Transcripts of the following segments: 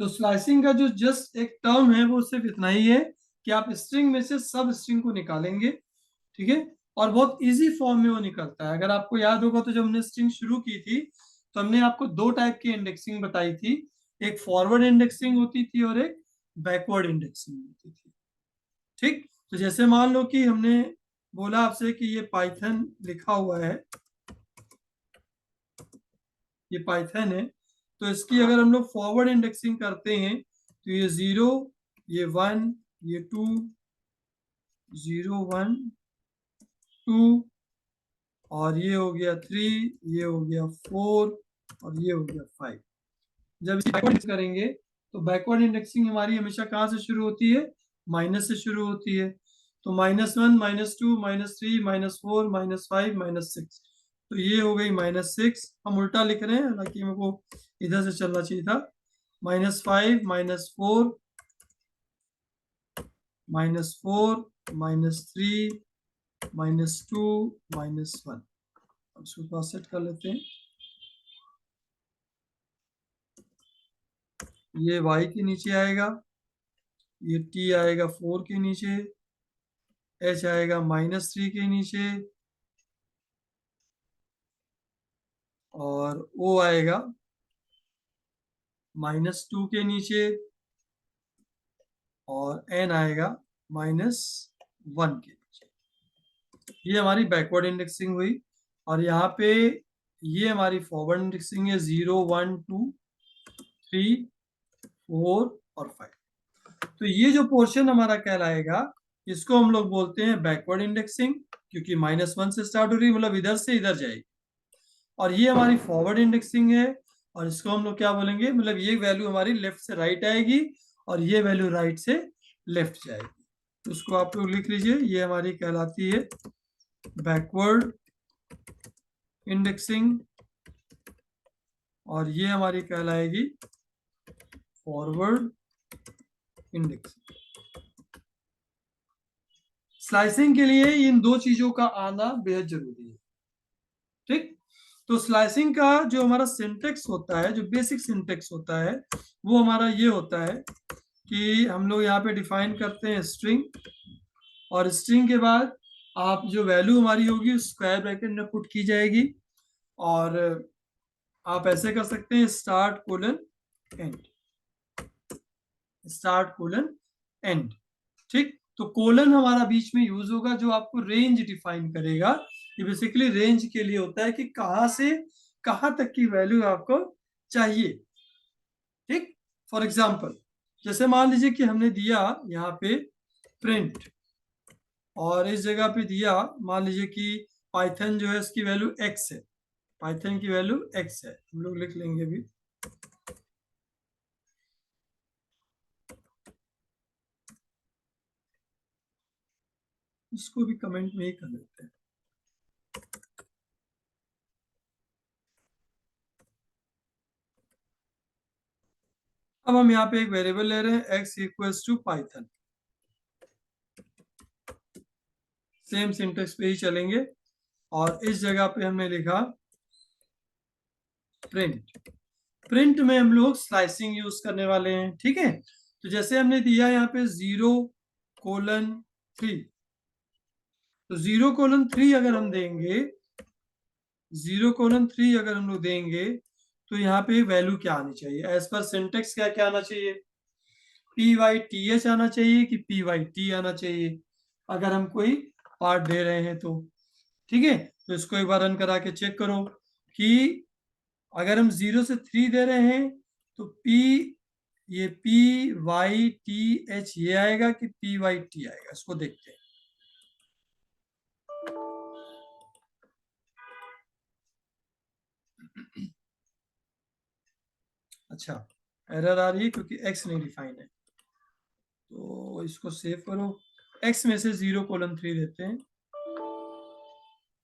तो स्लाइसिंग का जो जस्ट एक टर्म है वो सिर्फ इतना ही है कि आप स्ट्रिंग में से सब स्ट्रिंग को निकालेंगे, ठीक है। और बहुत इजी फॉर्म में वो निकलता है। अगर आपको याद होगा तो जब हमने स्ट्रिंग शुरू की थी तो हमने आपको दो टाइप की इंडेक्सिंग बताई थी, एक फॉरवर्ड इंडेक्सिंग होती थी और एक बैकवर्ड इंडेक्सिंग होती थी, ठीक। तो जैसे मान लो कि हमने बोला आपसे कि ये पाइथन लिखा हुआ है, ये पाइथन है, तो इसकी अगर हम लोग फॉरवर्ड इंडेक्सिंग करते हैं तो ये 0, ये 1, ये 2, 0 1 2, और ये हो गया 3, ये हो गया 4, और ये हो गया 5। जब इसे बैकवर्ड करेंगे तो बैकवर्ड इंडेक्सिंग हमारी हमेशा कहाँ से शुरू होती है? माइनस से शुरू होती है। तो -1, -2, -3, -4, -5, -6, तो ये हो गई -6। हम उल्टा लिख रहे हैं, हालांकि मेरे को इधर से चलना चाहिए था। -5, -4, -4, -3, -2, -1। अब इसको पास सेट कर लेते हैं। ये y के नीचे आएगा, ये t आएगा 4 के नीचे, h आएगा -3 के नीचे, और o आएगा -2 के नीचे, और n आएगा -1 के नीचे। ये हमारी बैकवर्ड इंडेक्सिंग हुई। और यहाँ पे ये हमारी फॉरवर्ड इंडेक्सिंग है, 0 1 2 3 4 और 5। तो ये जो पोर्शन हमारा कहलाएगा, इसको हम लोग बोलते हैं बैकवर्ड इंडेक्सिंग, क्योंकि -1 से स्टार्ट हो रही है, मतलब इधर से इधर जाएगी। और ये हमारी फॉरवर्ड इंडेक्सिंग है, और इसको हम लोग क्या बोलेंगे, मतलब ये वैल्यू हमारी लेफ्ट से राइट आएगी और ये वैल्यू राइट से लेफ्ट जाएगी। तो उसको आप लोग लिख लीजिए, ये हमारी कहलाती है बैकवर्ड इंडेक्सिंग, और ये हमारी कहलाएगी फॉरवर्ड इंडेक्सिंग। स्लाइसिंग के लिए इन दो चीजों का आना बेहद जरूरी है, ठीक। तो स्लाइसिंग का जो हमारा सिंटेक्स होता है, जो बेसिक सिंटेक्स होता है, वो हमारा ये होता है कि हम लोग यहाँ पे डिफाइन करते हैं स्ट्रिंग, और स्ट्रिंग के बाद आप जो वैल्यू हमारी होगी स्क्वायर ब्रैकेट में पुट की जाएगी, और आप ऐसे कर सकते हैं start colon and, start colon and, ठीक। तो कोलन हमारा बीच में यूज होगा जो आपको रेंज डिफाइन करेगा। ये बेसिकली रेंज के लिए होता है कि कहां से कहां तक की वैल्यू आपको चाहिए, ठीक। फॉर एग्जाम्पल, जैसे मान लीजिए कि हमने दिया यहाँ पे प्रिंट, और इस जगह पे दिया, मान लीजिए कि पाइथन जो है इसकी वैल्यू x है, पाइथन की वैल्यू x है, हम लोग लिख लेंगे भी। इसको भी कमेंट में ही कर देते हैं। अब हम यहाँ पे एक वेरिएबल ले रहे हैं x equals to python. Same syntax पे ही चलेंगे, और इस जगह पे हमने लिखा प्रिंट। प्रिंट में हम लोग स्लाइसिंग यूज करने वाले हैं, ठीक है। तो जैसे हमने दिया यहाँ पे 0:3, तो 0:3 अगर हम देंगे, 0:3 अगर हम लोग देंगे, तो यहाँ पे वैल्यू क्या आनी चाहिए? एज पर सिंटेक्स क्या क्या आना चाहिए? PYTH आना चाहिए कि PYT आना चाहिए, अगर हम कोई पार्ट दे रहे हैं तो, ठीक है। तो इसको एक बार रन करा के चेक करो कि अगर हम 0 से 3 दे रहे हैं तो ये PYTH ये आएगा कि PYT आएगा, इसको देखते हैं। अच्छा, एरर आ रही है क्योंकि x नहीं डिफाइन है, तो इसको सेव करो। x में से 0:3 देते हैं,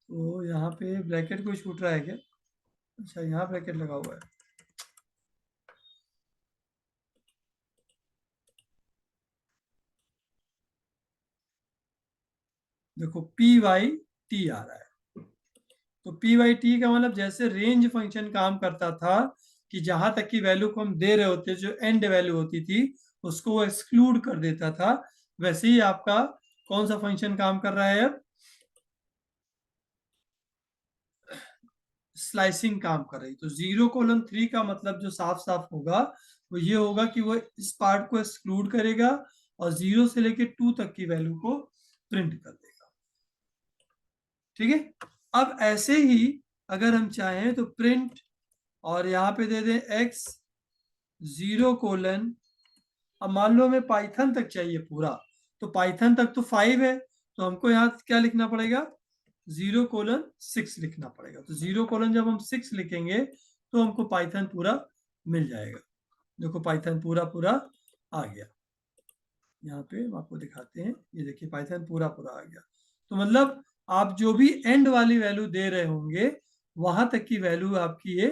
तो यहाँ पे ब्रैकेट कोई छूट रहा है क्या? अच्छा, यहाँ ब्रैकेट लगा हुआ है। देखो PYT आ रहा है, तो PYT का मतलब जैसे रेंज फंक्शन काम करता था कि जहां तक की वैल्यू को हम दे रहे होते, जो एंड वैल्यू होती थी उसको वो एक्सक्लूड कर देता था। वैसे ही आपका कौन सा फंक्शन काम कर रहा है अब, स्लाइसिंग काम कर रही। तो 0:3 का मतलब जो साफ साफ होगा वो ये होगा कि वो इस पार्ट को एक्सक्लूड करेगा और 0 से लेके 2 तक की वैल्यू को प्रिंट कर देगा। ठीक है। अब ऐसे ही अगर हम चाहें तो प्रिंट, और यहाँ पे दे दें x 0:, अब मान लो हमें पाइथन तक चाहिए पूरा, तो पाइथन तक तो 5 है, तो हमको यहाँ क्या लिखना पड़ेगा, 0:6 लिखना पड़ेगा। तो 0: जब हम 6 लिखेंगे तो हमको पाइथन पूरा मिल जाएगा। देखो पाइथन पूरा पूरा आ गया। यहाँ पे हम आपको दिखाते हैं, ये देखिए पाइथन पूरा पूरा आ गया। तो मतलब आप जो भी एंड वाली वैल्यू दे रहे होंगे वहां तक की वैल्यू आपकी ये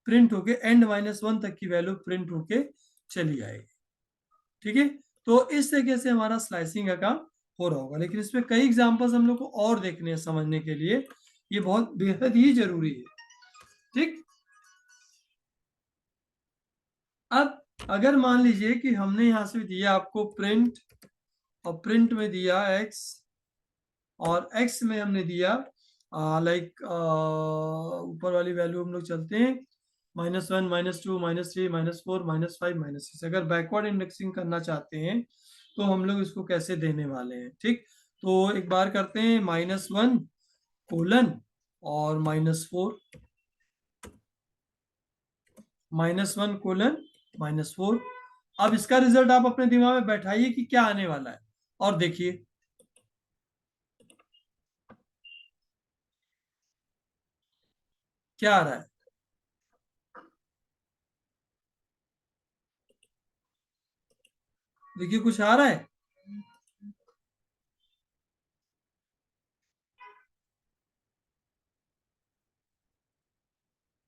प्रिंट होके एंड -1 तक की वैल्यू प्रिंट होके चली आएगी। ठीक है। तो इस तरीके से हमारा स्लाइसिंग का काम हो रहा होगा, लेकिन इसमें कई एग्जांपल्स हम लोग को और देखने हैं समझने के लिए, ये बहुत बेहद ही जरूरी है। ठीक। अब अगर मान लीजिए कि हमने यहां से दिया आपको प्रिंट, और प्रिंट में दिया x, और x में हमने दिया लाइक ऊपर वाली वैल्यू हम लोग चलते हैं -1 -2 -3 -4 -5 -6। अगर बैकवर्ड इंडेक्सिंग करना चाहते हैं तो हम लोग इसको कैसे देने वाले हैं। ठीक। तो एक बार करते हैं -1:, और -4, -1:, -4। अब इसका रिजल्ट आप अपने दिमाग में बैठाइए कि क्या आने वाला है, और देखिए क्या आ रहा है। देखिए कुछ आ रहा है,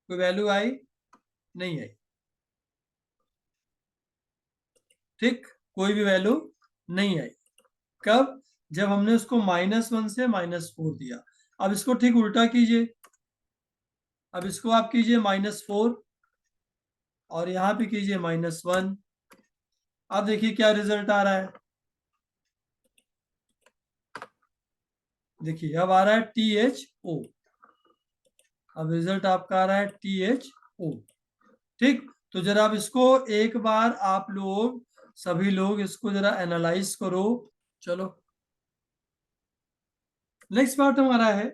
कोई वैल्यू आई, नहीं आई। ठीक, कोई भी वैल्यू नहीं आई। कब, जब हमने उसको -1 से -4 दिया। अब इसको ठीक उल्टा कीजिए, अब इसको आप कीजिए -4, और यहां पे कीजिए -1। अब देखिए क्या रिजल्ट आ रहा है, देखिए अब आ रहा है THO। अब रिजल्ट आपका आ रहा है THO। ठीक। तो जरा आप इसको एक बार आप लोग सभी लोग इसको जरा एनालाइज करो। चलो नेक्स्ट पार्ट हमारा है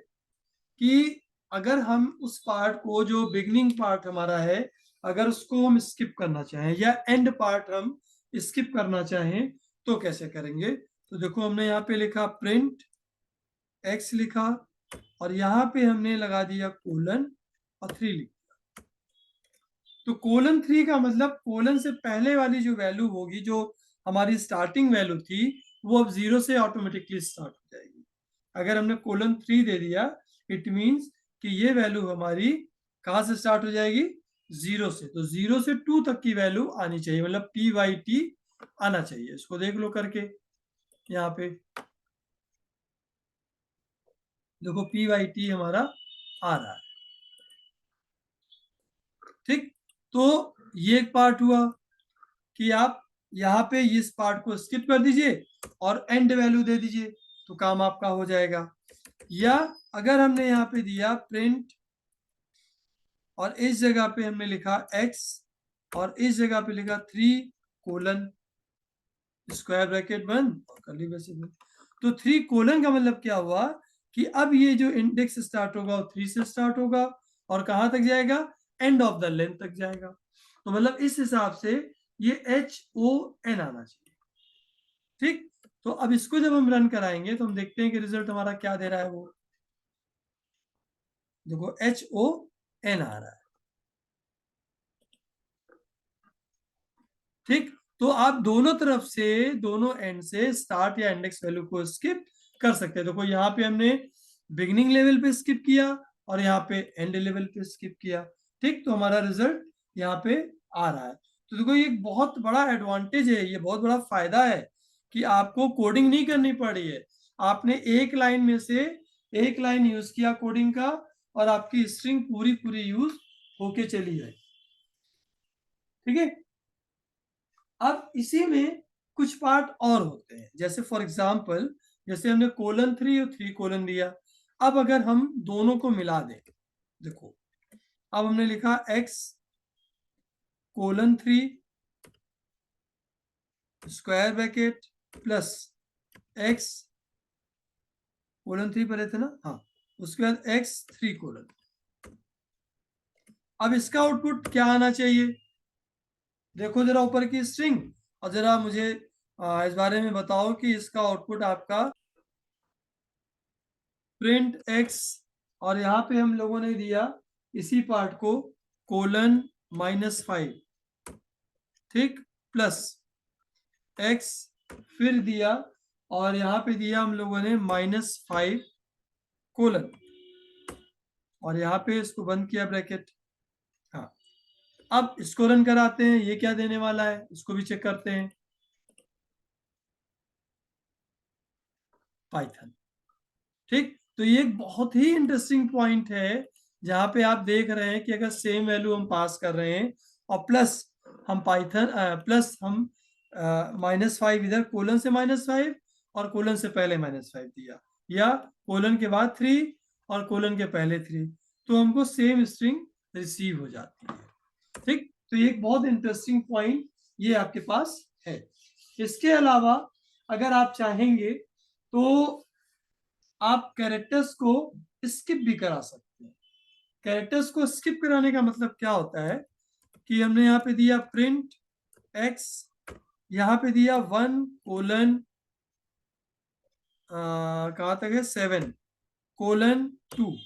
कि अगर हम उस पार्ट को, जो बिगनिंग पार्ट हमारा है, अगर उसको हम स्किप करना चाहें या एंड पार्ट हम स्किप करना चाहें तो कैसे करेंगे। तो देखो हमने यहाँ पे लिखा प्रिंट x लिखा, और यहाँ पे हमने लगा दिया कोलन और 3 लिखा। तो :3 का मतलब कोलन से पहले वाली जो वैल्यू होगी, जो हमारी स्टार्टिंग वैल्यू थी, वो अब 0 से ऑटोमेटिकली स्टार्ट हो जाएगी। अगर हमने :3 दे दिया, इट मीन्स कि ये वैल्यू हमारी कहाँ से स्टार्ट हो जाएगी, 0 से। तो 0 से 2 तक की वैल्यू आनी चाहिए, मतलब p/t आना चाहिए। इसको देख लो करके, यहाँ पे देखो p/t हमारा आ रहा है। ठीक। तो ये एक पार्ट हुआ कि आप यहाँ पे इस पार्ट को स्किप कर दीजिए और एंड वैल्यू दे दीजिए, तो काम आपका हो जाएगा। या अगर हमने यहाँ पे दिया प्रिंट, और इस जगह पे हमने लिखा x, और इस जगह पे लिखा 3:, स्क्वायर ब्रैकेट बंद और कर्ली ब्रैकेट बंद। तो 3:, का मतलब क्या हुआ कि अब ये जो इंडेक्स स्टार्ट होगा वो 3 से स्टार्ट होगा, और कहां तक जाएगा, एंड ऑफ द लेंथ तक जाएगा। तो मतलब इस हिसाब से ये HON आना चाहिए। ठीक। तो अब इसको जब हम रन कराएंगे तो हम देखते हैं कि रिजल्ट हमारा क्या दे रहा है। वो देखो HON आ रहा है। ठीक। तो आप दोनों तरफ से, दोनों एंड से स्टार्ट या इंडेक्स वैल्यू को स्किप कर सकते हैं। देखो यहाँ पे हमने बिगिनिंग लेवल पे स्किप किया, और यहाँ पे एंड लेवल पे स्किप किया। ठीक। तो हमारा रिजल्ट यहाँ पे आ रहा है। तो देखो ये एक बहुत बड़ा एडवांटेज है, ये बहुत बड़ा फायदा है कि आपको कोडिंग नहीं करनी पड़ी है। आपने एक लाइन में से एक लाइन यूज किया कोडिंग का, और आपकी स्ट्रिंग पूरी पूरी यूज होके चली जाए। ठीक है। अब इसी में कुछ पार्ट और होते हैं, जैसे फॉर एग्जाम्पल जैसे हमने :3 और 3 लिया। अब अगर हम दोनों को मिला दें, देखो अब हमने लिखा x:3 square bracket plus x:3 पहले थे ना, हाँ, उसके बाद x3:। अब इसका आउटपुट क्या आना चाहिए, देखो जरा ऊपर की स्ट्रिंग, और जरा मुझे इस बारे में बताओ कि इसका आउटपुट आपका प्रिंट x, और यहाँ पे हम लोगों ने दिया इसी पार्ट को :-5, ठीक, प्लस x, फिर दिया और यहाँ पे दिया हम लोगों ने -5 कोलन, और यहाँ पे इसको बंद किया ब्रैकेट। हाँ, अब इसको रन कराते हैं, ये क्या देने वाला है इसको भी चेक करते हैं, पाइथन। ठीक, तो ये एक बहुत ही इंटरेस्टिंग पॉइंट है, जहां पे आप देख रहे हैं कि अगर सेम वैल्यू हम पास कर रहे हैं और प्लस हम पाइथन प्लस हम -5 इधर कोलन से -5 और कोलन से पहले -5 दिया, या कोलन के बाद 3 और कोलन के पहले 3, तो हमको सेम स्ट्रिंग रिसीव हो जाती है। ठीक, तो ये एक बहुत इंटरेस्टिंग पॉइंट ये आपके पास है। इसके अलावा अगर आप चाहेंगे तो आप कैरेक्टर्स को स्किप भी करा सकते हैं। कैरेक्टर्स को स्किप कराने का मतलब क्या होता है कि हमने यहाँ पे दिया प्रिंट x, यहाँ पे दिया 1:, कहाँ तक है 7:2,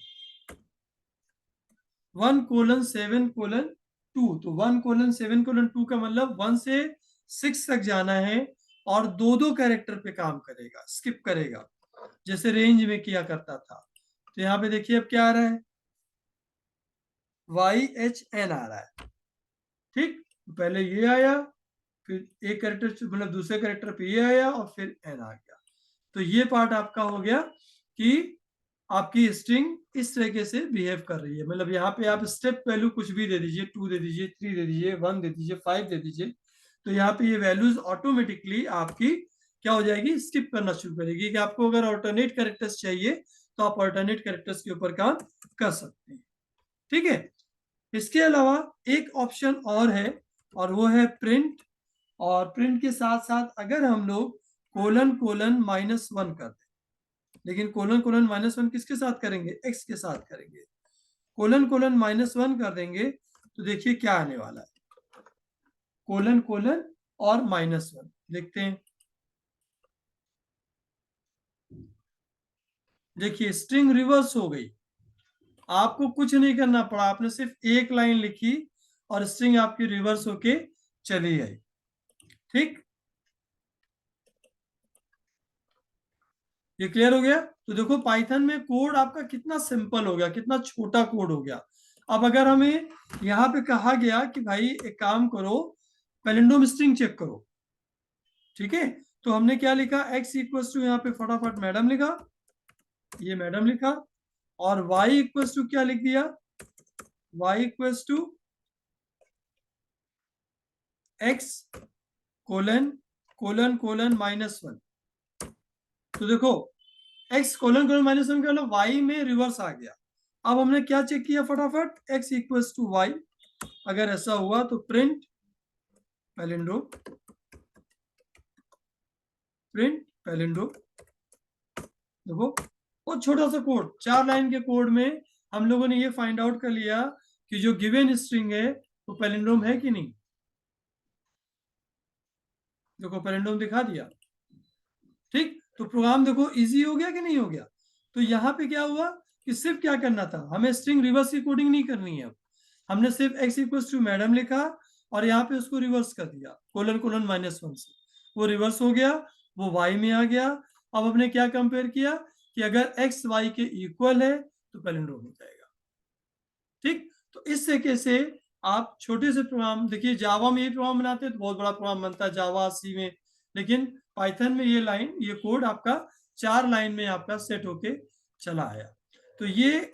1:7:2, तो 1:7:2 का मतलब 1 से 6 तक जाना है, और दो कैरेक्टर पे काम करेगा, स्किप करेगा, जैसे रेंज में किया करता था। तो यहाँ पे देखिए अब क्या आ रहा है, YHN आ रहा है। ठीक, पहले ये आया, फिर एक कैरेक्टर मतलब दूसरे कैरेक्टर पे ये आया, और फिर N आ गया। तो ये पार्ट आपका हो गया कि आपकी स्ट्रिंग इस तरीके से बिहेव कर रही है, मतलब यहाँ पे आप स्टेप वैल्यू कुछ भी दे दीजिए, 2 दे दीजिए, 3 दे दीजिए, 1 दे दीजिए, 5 दे दीजिए, तो यहाँ पे ये वैल्यूज ऑटोमेटिकली आपकी क्या हो जाएगी, स्किप करना शुरू करेगी। कि आपको अगर ऑल्टरनेट कैरेक्टर्स चाहिए तो आप ऑल्टरनेट कैरेक्टर्स के ऊपर काम कर सकते हैं। ठीक है, इसके अलावा एक ऑप्शन और है, और वो है प्रिंट, और प्रिंट के साथ साथ अगर हम लोग ::-1 कर दें, लेकिन ::-1 किसके साथ करेंगे, x के साथ करेंगे, ::-1 कर देंगे तो देखिए क्या आने वाला है, और -1 देखते हैं। देखिए स्ट्रिंग रिवर्स हो गई, आपको कुछ नहीं करना पड़ा, आपने सिर्फ एक लाइन लिखी और स्ट्रिंग आपकी रिवर्स होके चली आई। ठीक, ये क्लियर हो गया। तो देखो पाइथन में कोड आपका कितना सिंपल हो गया, कितना छोटा कोड हो गया। अब अगर हमें यहाँ पे कहा गया कि भाई एक काम करो, पैलिंड्रोम स्ट्रिंग चेक करो, ठीक है, तो हमने क्या लिखा, x = यहाँ पे फटाफट मैडम लिखा, ये मैडम लिखा, और y = क्या लिख दिया, y = x: ::1। तो देखो x: ::1 का मतलब y में रिवर्स आ गया। अब हमने क्या चेक किया फटाफट, x = y, अगर ऐसा हुआ तो प्रिंट पैलिंड्रोम, देखो बहुत छोटा सा कोड, 4 लाइन के कोड में हम लोगों ने ये फाइंड आउट कर लिया कि जो गिवन स्ट्रिंग है वो पैलिंड्रोम है कि नहीं। देखो पैलिंड्रोम दिखा दिया। ठीक, तो प्रोग्राम देखो इजी हो गया कि नहीं हो गया। तो यहाँ पे क्या हुआ कि सिर्फ क्या करना था, हमें स्ट्रिंग रिवर्स की कोडिंग नहीं करनी है। अब हमने सिर्फ x = मैडम लिखा और यहाँ पे उसको रिवर्स कर दिया, ::-1 से वो रिवर्स हो गया, वो y में आ गया। अब हमने क्या कंपेयर किया कि अगर x y के इक्वल है तो पैलिंड्रोम हो जाएगा। ठीक, तो इस तरीके से आप छोटे से प्रोग्राम, देखिए जावा में ये प्रोग्राम बनाते हैं तो बहुत बड़ा प्रोग्राम बनता है, जावा सी में, लेकिन पाइथन में ये लाइन, ये कोड आपका 4 लाइन में आपका सेट होके चला आया। तो ये